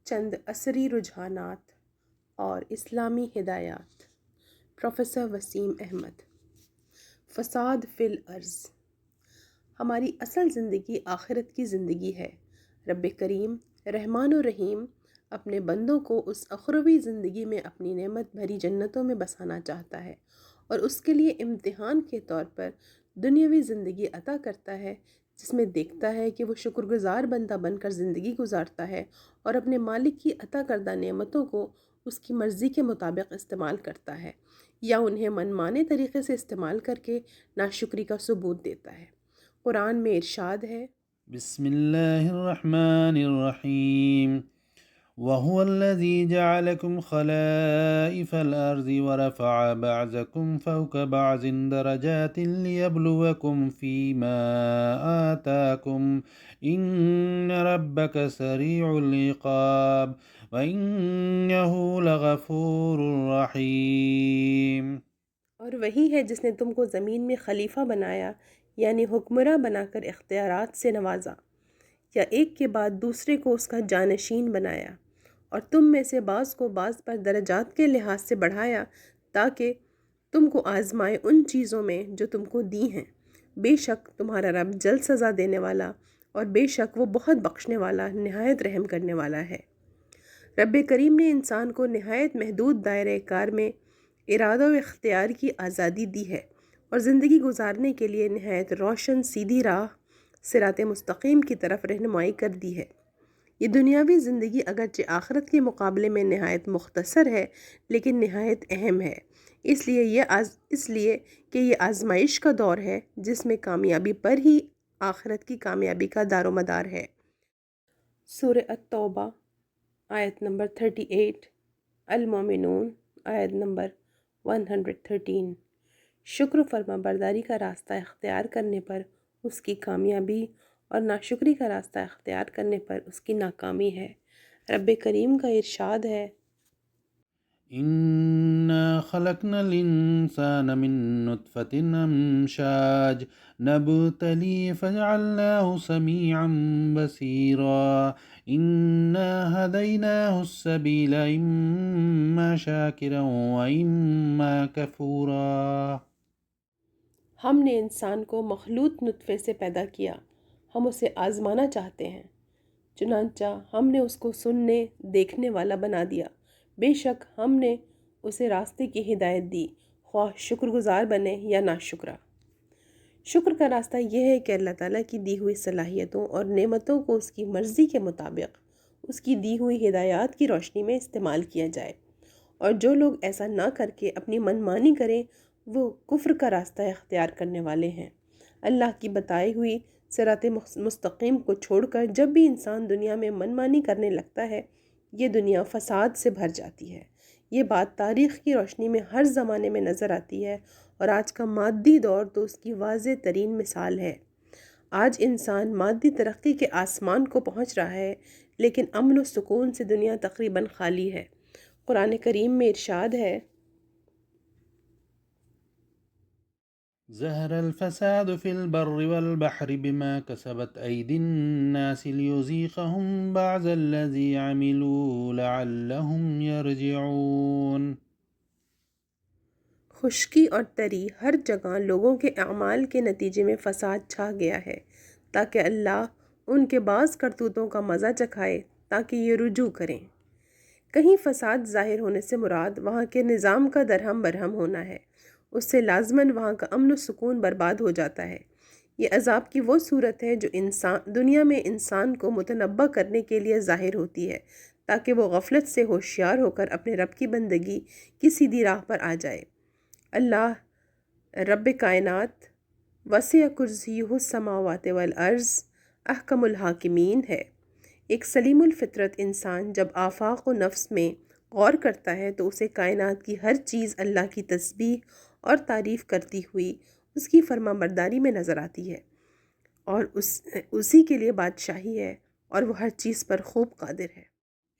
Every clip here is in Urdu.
چند عصری رجحانات اور اسلامی ہدایات۔ پروفیسر وسیم احمد۔ فساد فی الارض۔ ہماری اصل زندگی آخرت کی زندگی ہے۔ رب کریم رحمان و رحیم اپنے بندوں کو اس اخروی زندگی میں اپنی نعمت بھری جنتوں میں بسانا چاہتا ہے اور اس کے لیے امتحان کے طور پر دنیاوی زندگی عطا کرتا ہے، جس میں دیکھتا ہے کہ وہ شکر گزار بندہ بن کر زندگی گزارتا ہے اور اپنے مالک کی عطا کردہ نعمتوں کو اس کی مرضی کے مطابق استعمال کرتا ہے یا انہیں منمانے طریقے سے استعمال کر کے ناشکری کا ثبوت دیتا ہے۔ قرآن میں ارشاد ہے، بسم اللہ الرحمن الرحیم وهو الذي جعلكم خلائف الأرض ورفع بعضكم فوق بعض درجات ليبلوكم فيما آتاكم إن ربك سريع العقاب وإنه لغفور رحيم۔ اور وہی ہے جس نے تم کو زمین میں خلیفہ بنایا، یعنی حکمراں بنا کر اختیارات سے نوازا، یا ایک کے بعد دوسرے کو اس کا جانشین بنایا، اور تم میں سے بعض کو بعض پر درجات کے لحاظ سے بڑھایا تاکہ تم کو آزمائے ان چیزوں میں جو تم کو دی ہیں۔ بے شک تمہارا رب جلد سزا دینے والا اور بے شک وہ بہت بخشنے والا، نہایت رحم کرنے والا ہے۔ رب کریم نے انسان کو نہایت محدود دائرہ کار میں ارادہ و اختیار کی آزادی دی ہے اور زندگی گزارنے کے لیے نہایت روشن سیدھی راہ صراط مستقیم کی طرف رہنمائی کر دی ہے۔ یہ دنیاوی زندگی اگرچہ آخرت کے مقابلے میں نہایت مختصر ہے لیکن نہایت اہم ہے، اس لیے کہ یہ آزمائش کا دور ہے جس میں کامیابی پر ہی آخرت کی کامیابی کا دار و مدار ہے۔ سورہ التوبہ آیت نمبر 38، المومنون آیت نمبر 113۔ شکر و فرما برداری کا راستہ اختیار کرنے پر اس کی کامیابی اور ناشکری کا راستہ اختیار کرنے پر اس کی ناکامی ہے۔ رب کریم کا ارشاد ہے، إنا خلقنا الإنسان من نطفة أمشاج نبتليه فجعلناه سميعا بصيرا إنا هديناه السبيل إما شاكرا وإما كفورا۔ ہم نے انسان کو مخلوط نطفے سے پیدا کیا، ہم اسے آزمانا چاہتے ہیں، چنانچہ ہم نے اس کو سننے دیکھنے والا بنا دیا، بے شک ہم نے اسے راستے کی ہدایت دی، خواہ شکر گزار بنے یا ناشکرا۔ شکر کا راستہ یہ ہے کہ اللہ تعالیٰ کی دی ہوئی صلاحیتوں اور نعمتوں کو اس کی مرضی کے مطابق اس کی دی ہوئی ہدایات کی روشنی میں استعمال کیا جائے، اور جو لوگ ایسا نہ کر کے اپنی منمانی کریں وہ کفر کا راستہ اختیار کرنے والے ہیں۔ اللہ کی بتائی ہوئی صراط مستقیم کو چھوڑ کر جب بھی انسان دنیا میں منمانی کرنے لگتا ہے، یہ دنیا فساد سے بھر جاتی ہے۔ یہ بات تاریخ کی روشنی میں ہر زمانے میں نظر آتی ہے اور آج کا مادی دور تو اس کی واضح ترین مثال ہے۔ آج انسان مادی ترقی کے آسمان کو پہنچ رہا ہے لیکن امن و سکون سے دنیا تقریباً خالی ہے۔ قرآن کریم میں ارشاد ہے، ظهر الفساد في البر والبحر بما كسبت أيدي الناس ليذيقهم بعض الذي عملوا لعلهم يرجعون۔ خشکی اور تری ہر جگہ لوگوں کے اعمال کے نتیجے میں فساد چھا گیا ہے تاکہ اللہ ان کے بعض کرتوتوں کا مزہ چکھائے تاکہ یہ رجوع کریں۔ کہیں فساد ظاہر ہونے سے مراد وہاں کے نظام کا درہم برہم ہونا ہے، اس سے لازماً وہاں کا امن و سکون برباد ہو جاتا ہے۔ یہ عذاب کی وہ صورت ہے جو دنیا میں انسان کو متنبہ کرنے کے لیے ظاہر ہوتی ہے تاکہ وہ غفلت سے ہوشیار ہو کر اپنے رب کی بندگی کی سیدھی راہ پر آ جائے۔ اللہ رب کائنات وسع کرسیہ السماوات والارض احکم الحاکمین ہے۔ ایک سلیم الفطرت انسان جب آفاق و نفس میں غور کرتا ہے تو اسے کائنات کی ہر چیز اللہ کی تسبیح اور تعریف کرتی ہوئی اس کی فرما برداری میں نظر آتی ہے، اور اسی کے لیے بادشاہی ہے اور وہ ہر چیز پر خوب قادر ہے۔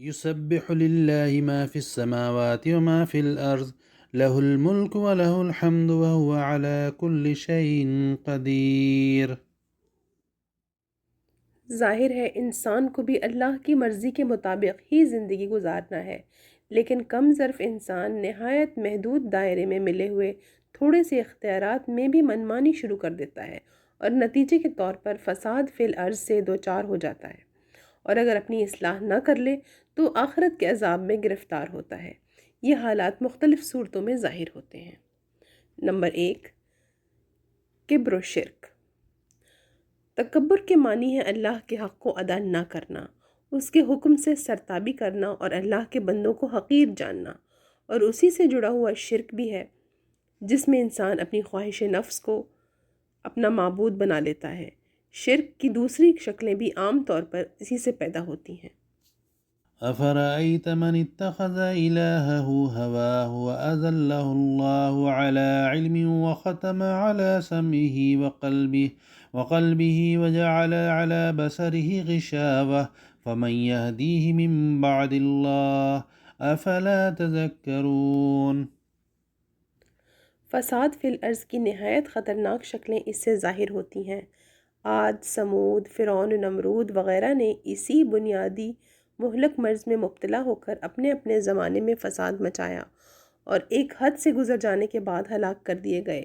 يسبح لله ما في السماوات وما في الأرض له الملك وله الحمد وهو على كل شيء قدير۔ ظاہر ہے انسان کو بھی اللہ کی مرضی کے مطابق ہی زندگی گزارنا ہے، لیکن کم ظرف انسان نہایت محدود دائرے میں ملے ہوئے تھوڑے سے اختیارات میں بھی منمانی شروع کر دیتا ہے اور نتیجے کے طور پر فساد فی الارض سے دوچار ہو جاتا ہے، اور اگر اپنی اصلاح نہ کر لے تو آخرت کے عذاب میں گرفتار ہوتا ہے۔ یہ حالات مختلف صورتوں میں ظاہر ہوتے ہیں۔ نمبر 1، کبر و شرک۔ تکبر کے معنی ہے اللہ کے حق کو ادا نہ کرنا، اس کے حکم سے سرتابی کرنا اور اللہ کے بندوں کو حقیر جاننا، اور اسی سے جڑا ہوا شرک بھی ہے جس میں انسان اپنی خواہش نفس کو اپنا معبود بنا لیتا ہے۔ شرک کی دوسری شکلیں بھی عام طور پر اسی سے پیدا ہوتی ہیں۔ أفرأيت من اتخذ إلهه هواه وأذله الله على علم وختم على سمعه وقلبه وجعل على بصره غشاوة فمن يهديه من بعد الله أفلا تذكرون۔ فساد فی الارض کی نہایت خطرناک شکلیں اس سے ظاہر ہوتی ہیں۔ عاد، سمود، فرعون، نمرود وغیرہ نے اسی بنیادی مہلک مرض میں مبتلا ہو کر اپنے اپنے زمانے میں فساد مچایا اور ایک حد سے گزر جانے کے بعد ہلاک کر دیے گئے۔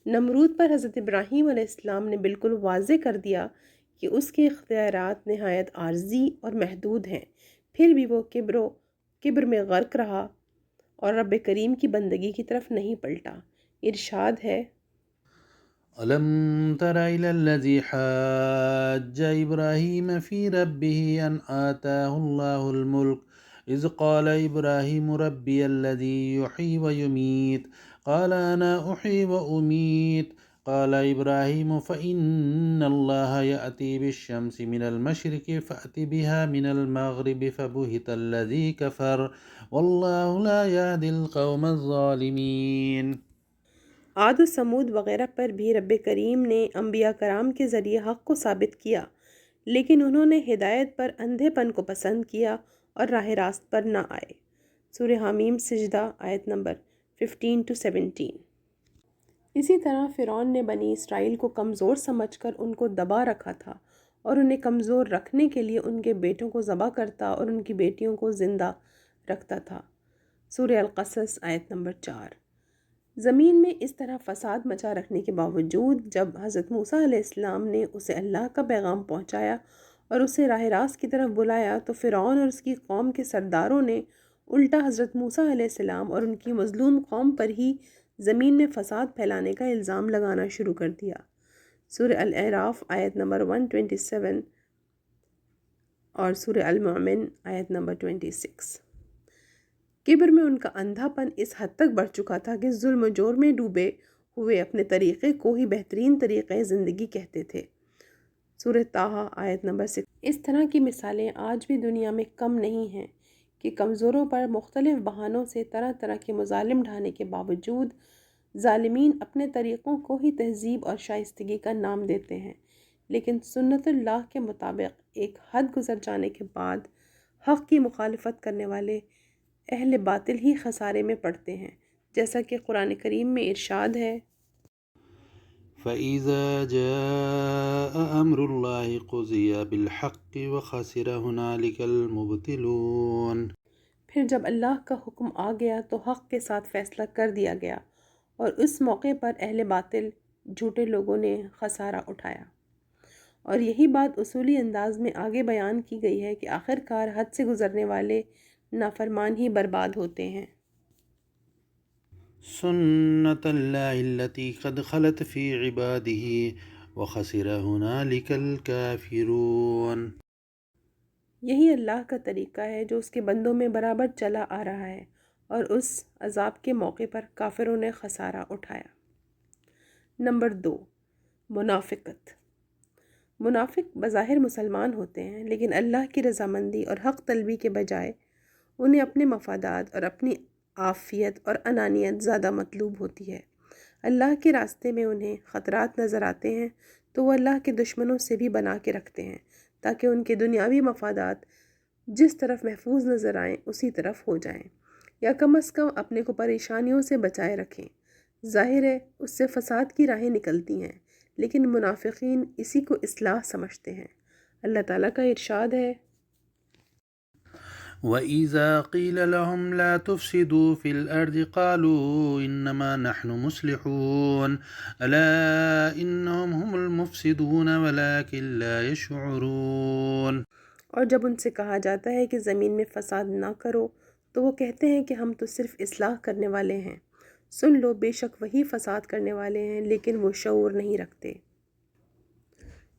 نمرود پر حضرت ابراہیم علیہ السلام نے بالکل واضح کر دیا کہ اس کے اختیارات نہایت عارضی اور محدود ہیں، پھر بھی وہ کبر میں غرق رہا اور رب کریم کی بندگی کی طرف نہیں پلٹا۔ ارشاد ہے، ألم تر إلى الذي حاج إبراهيم في ربه أن آتاه الله الملك إذ قال إبراهيم ربي الذي يحيي ويميت قال أنا أحيي وأميت قال إبراهيم فإن الله يأتي بالشمس من المشرق فأت بها من المغرب فبهت الذي كفر والله لا يهدي القوم الظالمين۔ عاد و سمود وغیرہ پر بھی رب کریم نے انبیاء کرام کے ذریعے حق کو ثابت کیا، لیکن انہوں نے ہدایت پر اندھے پن کو پسند کیا اور راہ راست پر نہ آئے۔ سورہ حمیم سجدہ آیت نمبر 15-17۔ اسی طرح فرعون نے بنی اسرائیل کو کمزور سمجھ کر ان کو دبا رکھا تھا اور انہیں کمزور رکھنے کے لیے ان کے بیٹوں کو ذبح کرتا اور ان کی بیٹیوں کو زندہ رکھتا تھا۔ سورہ القصص آیت نمبر 4۔ زمین میں اس طرح فساد مچا رکھنے کے باوجود جب حضرت موسیٰ علیہ السلام نے اسے اللہ کا پیغام پہنچایا اور اسے راہ راست کی طرف بلایا تو فرعون اور اس کی قوم کے سرداروں نے الٹا حضرت موسیٰ علیہ السلام اور ان کی مظلوم قوم پر ہی زمین میں فساد پھیلانے کا الزام لگانا شروع کر دیا۔ سورہ الاعراف آیت نمبر 127 اور سورہ المؤمن آیت نمبر 26۔ کبر میں ان کا اندھا پن اس حد تک بڑھ چکا تھا کہ ظلم و جور میں ڈوبے ہوئے اپنے طریقے کو ہی بہترین طریقے زندگی کہتے تھے۔ سورہ طٰہٰ آیت نمبر 6۔ اس طرح کی مثالیں آج بھی دنیا میں کم نہیں ہیں کہ کمزوروں پر مختلف بہانوں سے طرح طرح کے مظالم ڈھانے کے باوجود ظالمین اپنے طریقوں کو ہی تہذیب اور شائستگی کا نام دیتے ہیں، لیکن سنت اللہ کے مطابق ایک حد گزر جانے کے بعد حق کی مخالفت کرنے والے اہل باطل ہی خسارے میں پڑتے ہیں، جیسا کہ قرآن کریم میں ارشاد ہے، فَإِذَا جَاءَ أَمْرُ اللَّهِ قُضِيَ بِالْحَقِّ وَخَسِرَ هُنَالِكَ الْمُبْطِلُونَ۔ پھر جب اللہ کا حکم آ گیا تو حق کے ساتھ فیصلہ کر دیا گیا اور اس موقع پر اہل باطل جھوٹے لوگوں نے خسارہ اٹھایا۔ اور یہی بات اصولی انداز میں آگے بیان کی گئی ہے کہ آخر کار حد سے گزرنے والے نافرمان ہی برباد ہوتے ہیں۔ سنت اللہ التي قد خلت في عباده وخسر هنالك الكافرون۔ یہی اللہ کا طریقہ ہے جو اس کے بندوں میں برابر چلا آ رہا ہے اور اس عذاب کے موقع پر کافروں نے خسارہ اٹھایا۔ نمبر 2، منافقت۔ منافق بظاہر مسلمان ہوتے ہیں لیکن اللہ کی رضامندی اور حق طلبی کے بجائے انہیں اپنے مفادات اور اپنی عافیت اور انانیت زیادہ مطلوب ہوتی ہے۔ اللہ کے راستے میں انہیں خطرات نظر آتے ہیں تو وہ اللہ کے دشمنوں سے بھی بنا کے رکھتے ہیں تاکہ ان کے دنیاوی مفادات جس طرف محفوظ نظر آئیں اسی طرف ہو جائیں، یا کم از کم اپنے کو پریشانیوں سے بچائے رکھیں۔ ظاہر ہے اس سے فساد کی راہیں نکلتی ہیں، لیکن منافقین اسی کو اصلاح سمجھتے ہیں۔ اللہ تعالیٰ کا ارشاد ہے، وَإِذَا قِيلَ لَهُمْ لَا تُفْسِدُوا فِي الْأَرْضِ قَالُوا إِنَّمَا نَحْنُ مُصْلِحُونَ أَلَا إِنَّهُمْ هُمُ الْمُفْسِدُونَ وَلَكِنْ لَا يَشْعُرُونَ۔ اور جب ان سے کہا جاتا ہے کہ زمین میں فساد نہ کرو تو وہ کہتے ہیں کہ ہم تو صرف اصلاح کرنے والے ہیں۔ سن لو، بے شک وہی فساد کرنے والے ہیں لیکن وہ شعور نہیں رکھتے۔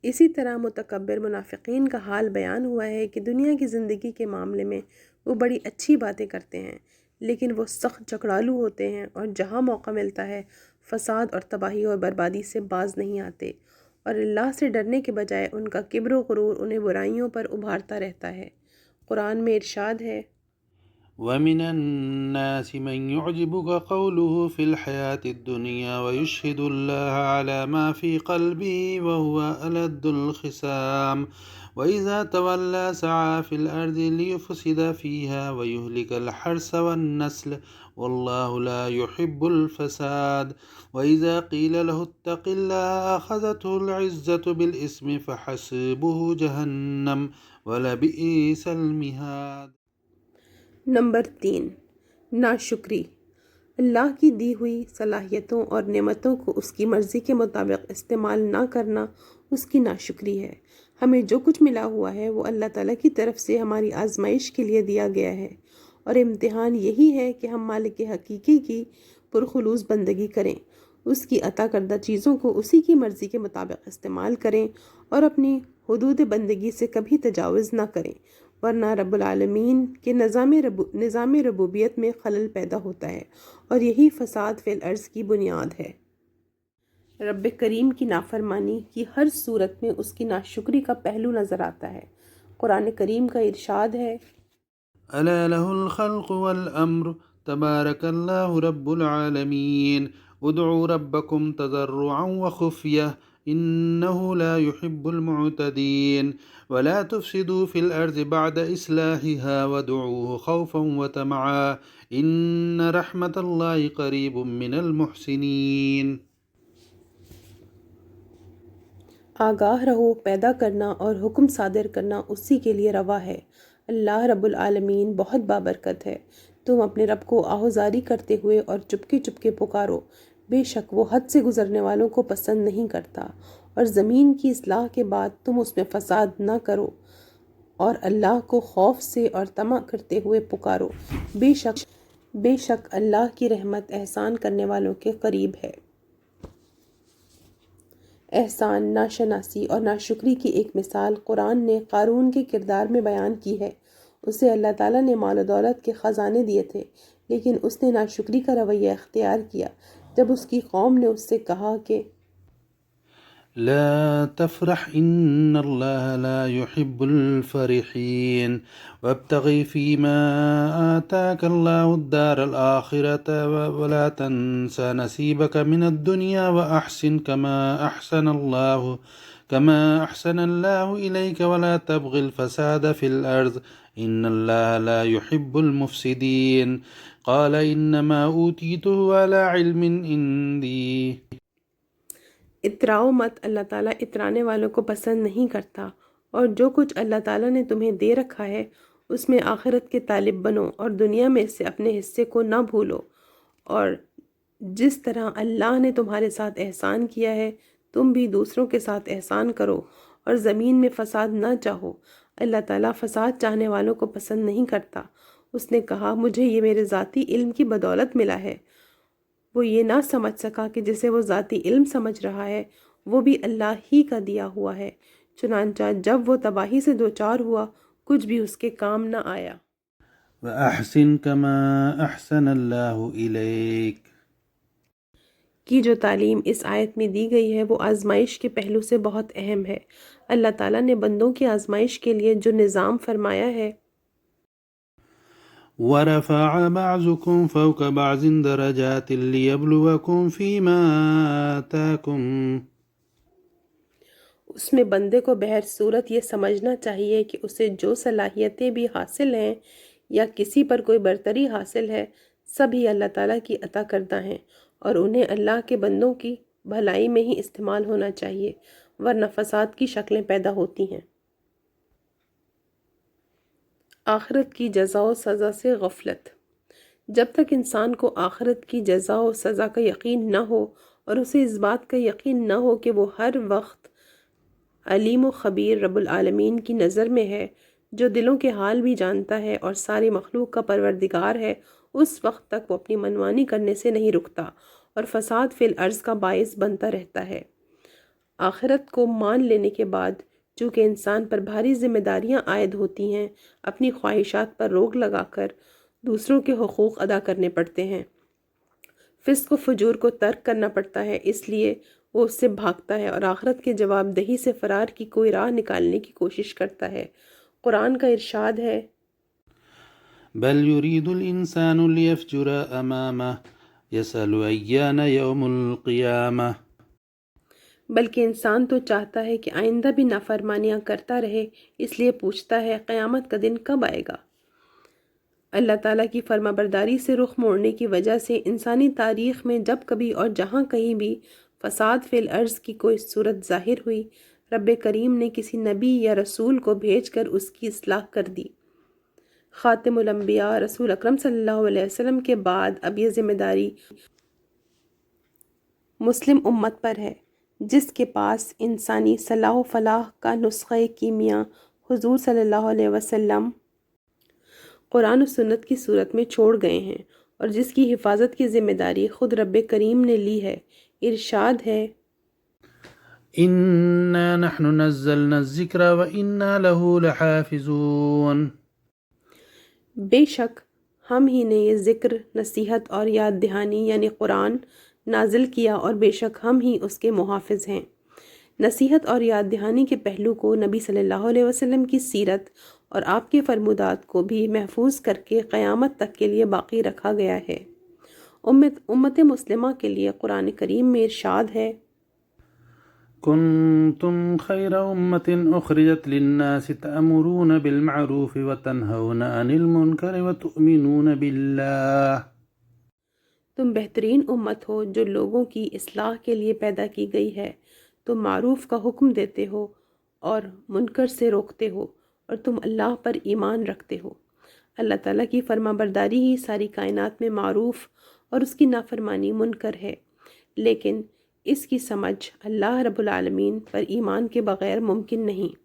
اسی طرح متکبر منافقین کا حال بیان ہوا ہے کہ دنیا کی زندگی کے معاملے میں وہ بڑی اچھی باتیں کرتے ہیں لیکن وہ سخت جھگڑالو ہوتے ہیں اور جہاں موقع ملتا ہے فساد اور تباہی اور بربادی سے باز نہیں آتے، اور اللہ سے ڈرنے کے بجائے ان کا کبر و غرور انہیں برائیوں پر ابھارتا رہتا ہے۔ قرآن میں ارشاد ہے، وَمِنَ النَّاسِ مَن يُعْجِبُكَ قَوْلُهُ فِي الْحَيَاةِ الدُّنْيَا وَيُشْهِدُ اللَّهَ عَلَى مَا فِي قَلْبِهِ وَهُوَ أَلَدُّ الْخِصَامِ وَإِذَا تَوَلَّى سَعَىٰ فِي الْأَرْضِ لِيُفْسِدَ فِيهَا وَيُهْلِكَ الْحَرْثَ وَالنَّسْلَ وَاللَّهُ لَا يُحِبُّ الْفَسَادَ وَإِذَا قِيلَ لَهُ اتَّقِ اللَّهَ أَخَذَتْهُ الْعِزَّةُ بِالْإِثْمِ فَحَسْبُهُ جَهَنَّمُ وَلَبِئْسَ الْمِهَادُ۔ نمبر 3، ناشکری۔ اللہ کی دی ہوئی صلاحیتوں اور نعمتوں کو اس کی مرضی کے مطابق استعمال نہ کرنا اس کی ناشکری ہے۔ ہمیں جو کچھ ملا ہوا ہے وہ اللہ تعالیٰ کی طرف سے ہماری آزمائش کے لیے دیا گیا ہے، اور امتحان یہی ہے کہ ہم مالک حقیقی کی پرخلوص بندگی کریں، اس کی عطا کردہ چیزوں کو اسی کی مرضی کے مطابق استعمال کریں اور اپنی حدود بندگی سے کبھی تجاوز نہ کریں، ورنہ رب العالمین کے نظام ربوبیت میں خلل پیدا ہوتا ہے، اور یہی فساد فی الارض کی بنیاد ہے۔ رب کریم کی نافرمانی کی ہر صورت میں اس کی ناشکری کا پہلو نظر آتا ہے۔ قرآن کریم کا ارشاد ہے، ألا له الخلق والأمر تبارك الله رب العالمين ادعوا ربكم تضرعا وخفية إنه لا يحب المعتدين ولا تفسدوا في الأرض بعد إصلاحها وادعوه خوفا وطمعا إن رحمة الله قريب من المحسنين۔ آگاہ رہو، پیدا کرنا اور حکم صادر کرنا اسی کے لیے روا ہے۔ اللہ رب العالمین بہت بابرکت ہے۔ تم اپنے رب کو آہوزاری کرتے ہوئے اور چپکے چپکے پکارو، بے شک وہ حد سے گزرنے والوں کو پسند نہیں کرتا، اور زمین کی اصلاح کے بعد تم اس میں فساد نہ کرو، اور اللہ کو خوف سے اور طمع کرتے ہوئے پکارو، بے شک اللہ کی رحمت احسان کرنے والوں کے قریب ہے۔ احسان، ناشناسی اور ناشکری کی ایک مثال قرآن نے قارون کے کردار میں بیان کی ہے۔ اسے اللہ تعالیٰ نے مال و دولت کے خزانے دیے تھے، لیکن اس نے ناشکری کا رویہ اختیار کیا جب اس کی قوم نے اس سے کہا کہ لا تفرح إن الله لا يحب الفرحين وابتغ فيما آتاك الله الدار الآخرة ولا تنس نصيبك من الدنيا وأحسن كما أحسن الله إليك ولا تبغ الفساد في الأرض إن الله لا يحب المفسدين قال إنما أوتيته على علم عندي۔ اتراؤ مت، اللہ تعالیٰ اترانے والوں کو پسند نہیں کرتا، اور جو کچھ اللہ تعالیٰ نے تمہیں دے رکھا ہے اس میں آخرت کے طالب بنو اور دنیا میں سے اپنے حصے کو نہ بھولو، اور جس طرح اللہ نے تمہارے ساتھ احسان کیا ہے تم بھی دوسروں کے ساتھ احسان کرو، اور زمین میں فساد نہ چاہو، اللہ تعالیٰ فساد چاہنے والوں کو پسند نہیں کرتا۔ اس نے کہا، مجھے یہ میرے ذاتی علم کی بدولت ملا ہے۔ وہ یہ نہ سمجھ سکا کہ جسے وہ ذاتی علم سمجھ رہا ہے وہ بھی اللہ ہی کا دیا ہوا ہے، چنانچہ جب وہ تباہی سے دوچار ہوا کچھ بھی اس کے کام نہ آیا۔ وَأَحْسِن كَمَا أَحْسَنَ اللَّهُ إِلَيْكَ کی جو تعلیم اس آیت میں دی گئی ہے وہ آزمائش کے پہلو سے بہت اہم ہے۔ اللہ تعالیٰ نے بندوں کی آزمائش کے لیے جو نظام فرمایا ہے، وَرَفَعَ بَعْضُكُمْ فَوْقَ بَعْضٍ دَرَجَاتٍ لِيَبْلُوَكُمْ فِي مَا آتَاكُمْ، اس میں بندے کو بہر صورت یہ سمجھنا چاہیے کہ اسے جو صلاحیتیں بھی حاصل ہیں یا کسی پر کوئی برتری حاصل ہے، سبھی اللہ تعالیٰ کی عطا کردہ ہیں، اور انہیں اللہ کے بندوں کی بھلائی میں ہی استعمال ہونا چاہیے، ورنہ فساد کی شکلیں پیدا ہوتی ہیں۔ آخرت کی جزا و سزا سے غفلت۔ جب تک انسان کو آخرت کی جزا و سزا کا یقین نہ ہو اور اسے اس بات کا یقین نہ ہو کہ وہ ہر وقت علیم و خبیر رب العالمین کی نظر میں ہے، جو دلوں کے حال بھی جانتا ہے اور ساری مخلوق کا پروردگار ہے، اس وقت تک وہ اپنی منمانی کرنے سے نہیں رکتا اور فساد فی الارض کا باعث بنتا رہتا ہے۔ آخرت کو مان لینے کے بعد چونکہ انسان پر بھاری ذمہ داریاں عائد ہوتی ہیں، اپنی خواہشات پر روک لگا کر دوسروں کے حقوق ادا کرنے پڑتے ہیں، فسق و فجور کو ترک کرنا پڑتا ہے، اس لیے وہ اس سے بھاگتا ہے اور آخرت کے جواب دہی سے فرار کی کوئی راہ نکالنے کی کوشش کرتا ہے۔ قرآن کا ارشاد ہے، بل يريد الإنسان ليفجر أمامه يسأل أيان يوم القيامة۔ بلکہ انسان تو چاہتا ہے کہ آئندہ بھی نافرمانیاں کرتا رہے، اس لیے پوچھتا ہے قیامت کا دن کب آئے گا۔ اللہ تعالیٰ کی فرما برداری سے رخ موڑنے کی وجہ سے انسانی تاریخ میں جب کبھی اور جہاں کہیں بھی فساد فی الارض کی کوئی صورت ظاہر ہوئی، رب کریم نے کسی نبی یا رسول کو بھیج کر اس کی اصلاح کر دی۔ خاتم الانبیاء رسول اکرم صلی اللہ علیہ وسلم کے بعد اب یہ ذمہ داری مسلم امت پر ہے، جس کے پاس انسانی صلاح و فلاح کا نسخہ کیمیا حضور صلی اللہ علیہ وسلم قرآن و سنت کی صورت میں چھوڑ گئے ہیں، اور جس کی حفاظت کی ذمہ داری خود رب کریم نے لی ہے۔ ارشاد ہے، إنا نحن نزلنا الذكر وإنا له لحافظون۔ بے شک ہم ہی نے یہ ذکر، نصیحت اور یاد دہانی یعنی قرآن نازل کیا، اور بے شک ہم ہی اس کے محافظ ہیں۔ نصیحت اور یاد دہانی کے پہلو کو نبی صلی اللہ علیہ وسلم کی سیرت اور آپ کے فرمودات کو بھی محفوظ کر کے قیامت تک کے لیے باقی رکھا گیا ہے۔ امت مسلمہ کے لیے قرآن کریم میں ارشاد ہے، كنتم خير أمة أخرجت للناس تأمرون بالمعروف وتنهون عن المنكر وتؤمنون بالله۔ تم بہترین امت ہو جو لوگوں کی اصلاح کے لیے پیدا کی گئی ہے، تم معروف کا حکم دیتے ہو اور منکر سے روکتے ہو، اور تم اللہ پر ایمان رکھتے ہو۔ اللہ تعالیٰ کی فرما برداری ہی ساری کائنات میں معروف اور اس کی نافرمانی منکر ہے، لیکن اس کی سمجھ اللہ رب العالمین پر ایمان کے بغیر ممکن نہیں،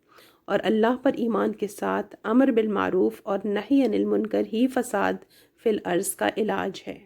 اور اللہ پر ایمان کے ساتھ امر بالمعروف اور نہی عن المنکر ہی فساد فی الارض کا علاج ہے۔